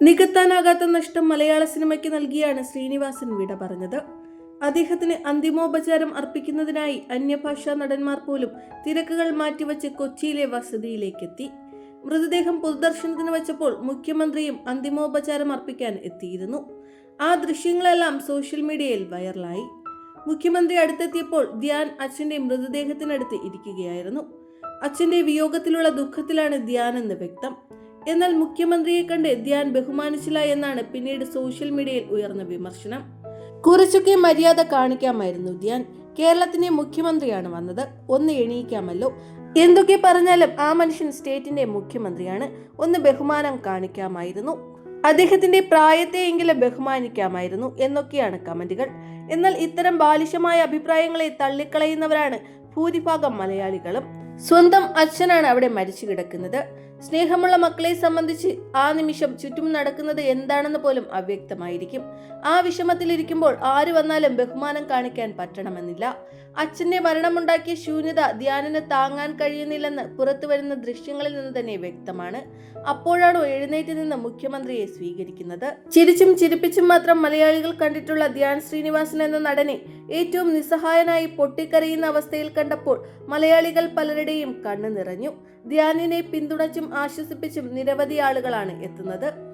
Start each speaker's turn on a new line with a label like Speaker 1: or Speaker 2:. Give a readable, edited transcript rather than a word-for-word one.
Speaker 1: നികത്താനാകാത്ത നഷ്ടം മലയാള സിനിമയ്ക്ക് നൽകിയാണ് ശ്രീനിവാസൻ വിട പറഞ്ഞത്. അദ്ദേഹത്തിന് അന്തിമോപചാരം അർപ്പിക്കുന്നതിനായി അന്യഭാഷാ നടന്മാർ പോലും തിരക്കുകൾ മാറ്റിവെച്ച് കൊച്ചിയിലെ വസതിയിലേക്കെത്തി. മൃതദേഹം പൊതുദർശനത്തിന് വെച്ചപ്പോൾ മുഖ്യമന്ത്രിയും അന്തിമോപചാരം അർപ്പിക്കാൻ എത്തിയിരുന്നു. ആ ദൃശ്യങ്ങളെല്ലാം സോഷ്യൽ മീഡിയയിൽ വൈറലായി. മുഖ്യമന്ത്രി അടുത്തെത്തിയപ്പോൾ ധ്യാൻ അച്ഛന്റെ മൃതദേഹത്തിനടുത്ത് ഇരിക്കുകയായിരുന്നു. അച്ഛന്റെ വിയോഗത്തിലുള്ള ദുഃഖത്തിലാണ് ധ്യാൻ എന്ന് വ്യക്തം. എന്നാൽ മുഖ്യമന്ത്രിയെ കണ്ട് ധ്യാൻ ബഹുമാനിച്ചില്ല എന്നാണ് പിന്നീട് സോഷ്യൽ മീഡിയയിൽ ഉയർന്ന വിമർശനം. കുറച്ചൊക്കെ മര്യാദ കാണിക്കാമായിരുന്നു ധ്യാൻ. കേരളത്തിന്റെ മുഖ്യമന്ത്രിയാണ് വന്നത്, ഒന്ന് എണീക്കാമല്ലോ. എന്തൊക്കെ പറഞ്ഞാലും ആ മനുഷ്യൻ സ്റ്റേറ്റിന്റെ മുഖ്യമന്ത്രിയാണ്, ഒന്ന് ബഹുമാനം കാണിക്കാമായിരുന്നു. അദ്ദേഹത്തിന്റെ പ്രായത്തെയെങ്കിലും ബഹുമാനിക്കാമായിരുന്നു എന്നൊക്കെയാണ് കമന്റുകൾ. എന്നാൽ ഇത്തരം ബാലിശമായ അഭിപ്രായങ്ങളെ തള്ളിക്കളയുന്നവരാണ് ഭൂരിഭാഗം മലയാളികളും. സ്വന്തം അച്ഛനാണ് അവിടെ മരിച്ചു കിടക്കുന്നത്. സ്നേഹമുള്ള മക്കളെ സംബന്ധിച്ച് ആ നിമിഷം ചുറ്റും നടക്കുന്നത് എന്താണെന്ന് പോലും അവ്യക്തമായിരിക്കും. ആ വിഷമത്തിലിരിക്കുമ്പോൾ ആര് വന്നാലും ബഹുമാനം കാണിക്കാൻ പറ്റണമെന്നില്ല. അച്ഛന്റെ മരണമുണ്ടാക്കിയ ശൂന്യത ധ്യാനിന് താങ്ങാൻ കഴിയുന്നില്ലെന്ന് പുറത്തു വരുന്ന ദൃശ്യങ്ങളിൽ നിന്ന് തന്നെ വ്യക്തമാണ്. അപ്പോഴാണോ എഴുന്നേറ്റ് നിന്ന് മുഖ്യമന്ത്രിയെ സ്വീകരിക്കുന്നത്? ചിരിച്ചും ചിരിപ്പിച്ചും മാത്രം മലയാളികൾ കണ്ടിട്ടുള്ള ധ്യാൻ ശ്രീനിവാസൻ എന്ന നടനെ ഏറ്റവും നിസ്സഹായനായി പൊട്ടിക്കരയുന്ന അവസ്ഥയിൽ കണ്ടപ്പോൾ മലയാളികൾ പലരുടെയും കണ്ണു നിറഞ്ഞു. ധ്യാനിനെ പിന്തുണച്ചും ആശ്വസിപ്പിച്ചും നിരവധി ആളുകളാണ് എത്തുന്നത്.